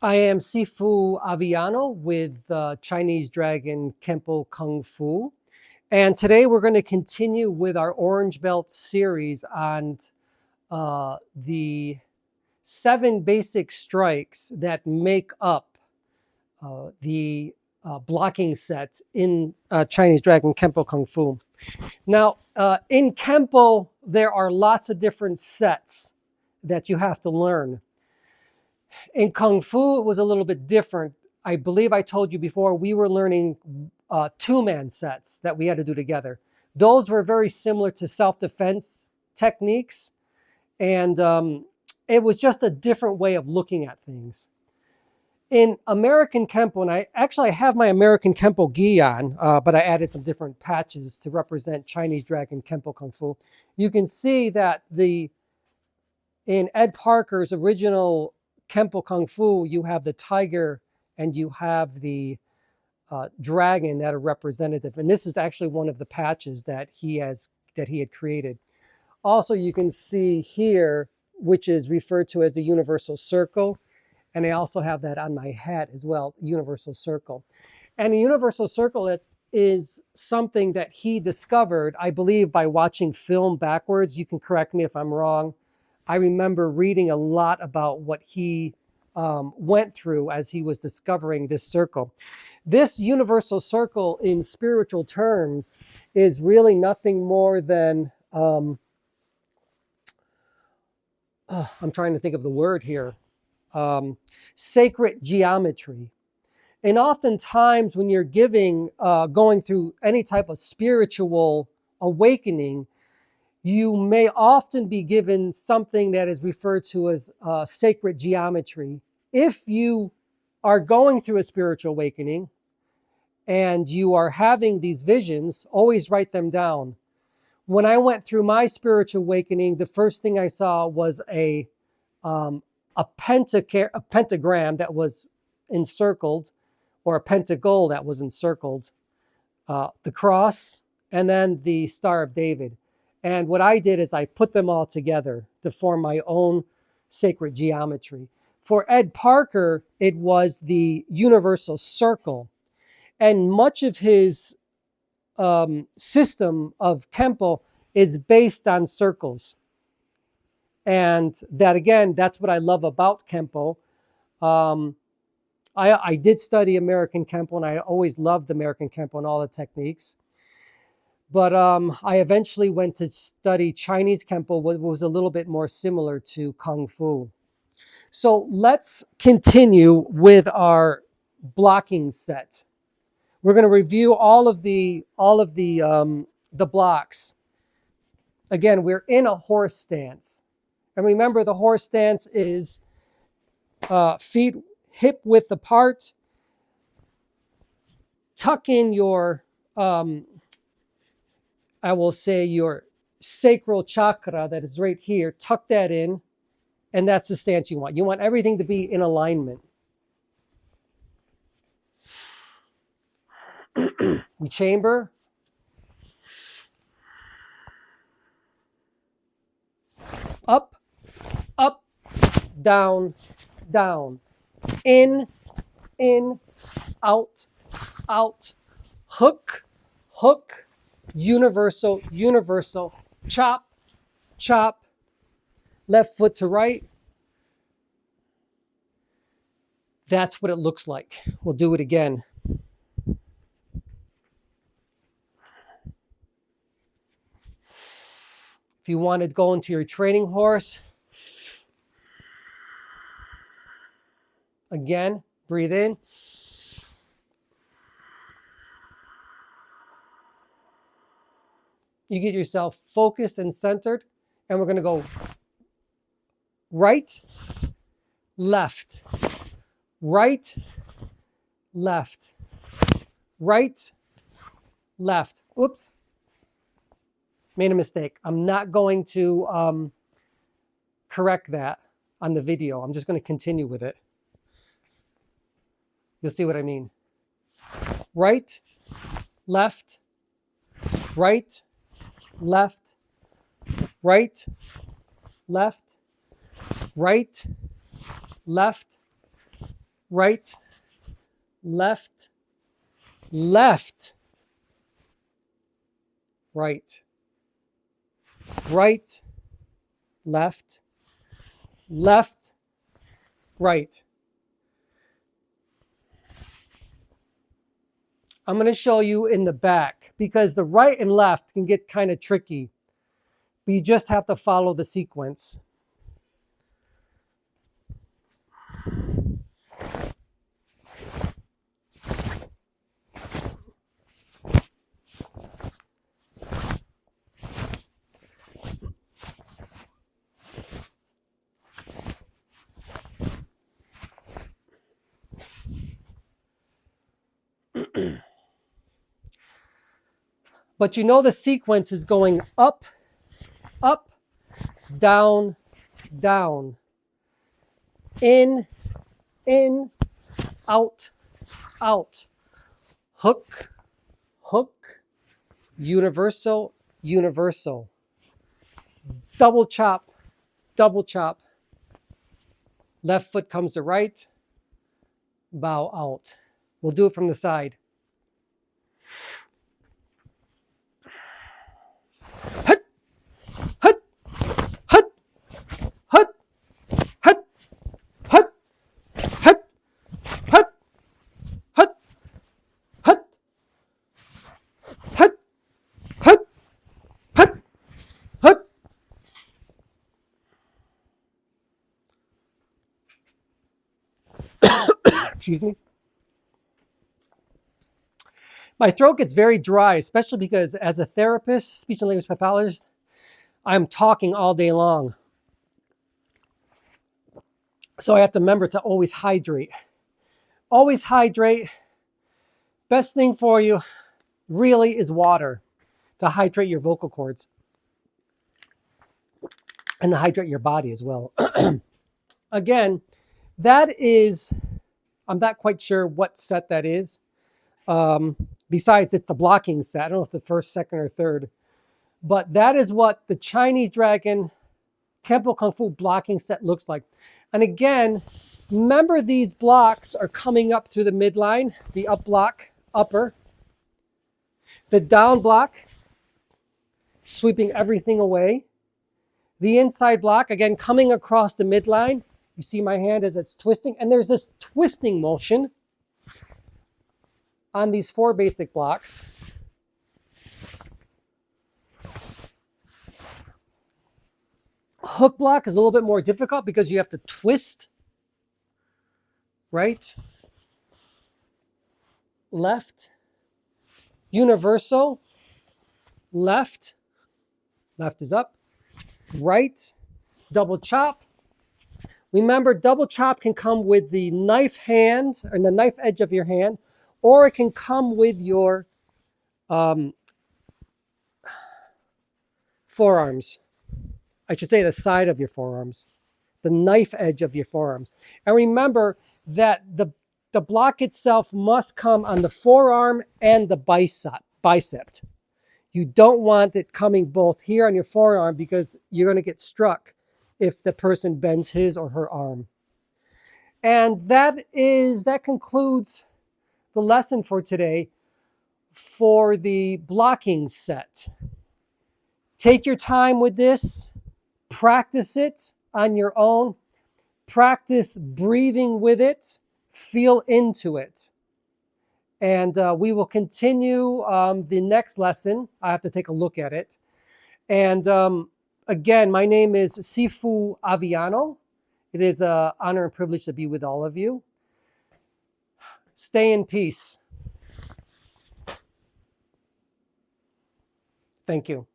I am Sifu Aviano with Chinese Dragon Kempo Kung Fu. And today we're going to continue with our Orange Belt series on the 7 basic strikes that make up the blocking set in Chinese Dragon Kempo Kung Fu. Now, in Kempo, there are lots of different sets that you have to learn. In Kung Fu, it was a little bit different. I believe I told you before, we were learning two-man sets that we had to do together. Those were very similar to self-defense techniques. And it was just a different way of looking at things. In American Kempo, and I have my American Kempo gi on, but I added some different patches to represent Chinese Dragon Kempo Kung Fu. You can see that in Ed Parker's original Kempo Kung Fu, you have the tiger and you have the dragon that are representative. And this is actually one of the patches that he had created. Also, you can see here, which is referred to as a universal circle. And I also have that on my hat as well, universal circle. And a universal circle is something that he discovered, I believe, by watching film backwards. You can correct me if I'm wrong. I remember reading a lot about what he went through as he was discovering this circle. This universal circle in spiritual terms is really nothing more than, I'm trying to think of the word here, sacred geometry. And oftentimes when you're going through any type of spiritual awakening, you may often be given something that is referred to as sacred geometry. If you are going through a spiritual awakening and you are having these visions, always write them down. When I went through my spiritual awakening, the first thing I saw was a pentagram that was encircled, or a pentacle that was encircled, the cross, and then the Star of David. And what I did is I put them all together to form my own sacred geometry. For Ed Parker, it was the universal circle. And much of his system of Kempo is based on circles. And that, again, that's what I love about Kempo. I did study American Kempo, and I always loved American Kempo and all the techniques. But I eventually went to study Chinese Kempo, which was a little bit more similar to Kung Fu. So let's continue with our blocking set. We're going to review all of the blocks. Again, we're in a horse stance. And remember, the horse stance is feet hip width apart. Tuck in your I will say your sacral chakra that is right here, tuck that in, and that's the stance you want. You want everything to be in alignment. We chamber. Up, up, down, down. In, out, out. Hook, hook. Universal, universal, chop, chop, left foot to right. That's what it looks like. We'll do it again. If you want to go into your training horse, again, breathe in. You get yourself focused and centered, and we're going to go right, left, right, left, right, left. Oops, made a mistake. I'm not going to correct that on the video. I'm just going to continue with it. You'll see what I mean. Right, left, right, left, right, left, right, left, right, left, left, right, right, left, left, right. I'm going to show you in the back because the right and left can get kind of tricky, but you just have to follow the sequence. But you know the sequence is going up, up, down, down, in, out, out, hook, hook, universal, universal, double chop, double chop, left foot comes to right, bow out. We'll do it from the side. Hut, hut, hut, hut, hut, hut, hut, hut, hut, hut, hut, hut, hut, hut. Excuse me. My throat gets very dry, especially because as a therapist, speech and language pathologist, I'm talking all day long. So I have to remember to always hydrate. Always hydrate. Best thing for you really is water to hydrate your vocal cords and to hydrate your body as well. Again, that is, I'm not quite sure what set that is. Besides, it's the blocking set. I don't know if the first, second, or third. But that is what the Chinese Dragon Kempo Kung Fu blocking set looks like. And again, remember these blocks are coming up through the midline, the up block, upper. The down block, sweeping everything away. The inside block, again, coming across the midline. You see my hand as it's twisting. And there's this twisting motion on these four basic blocks. Hook block is a little bit more difficult because you have to twist, right, left, universal, left, left is up, right, double chop. Remember, double chop can come with the knife hand or the knife edge of your hand, or it can come with your forearms. I should say the side of your forearms, the knife edge of your forearms. And remember that the block itself must come on the forearm and the bicep. You don't want it coming both here on your forearm because you're going to get struck if the person bends his or her arm. And that concludes the lesson for today for the blocking set. Take your time with this. Practice it on your own. Practice breathing with it. Feel into it. And we will continue the next lesson. I have to take a look at it. And again, my name is Sifu Aviano. It is an honor and privilege to be with all of you. Stay in peace. Thank you.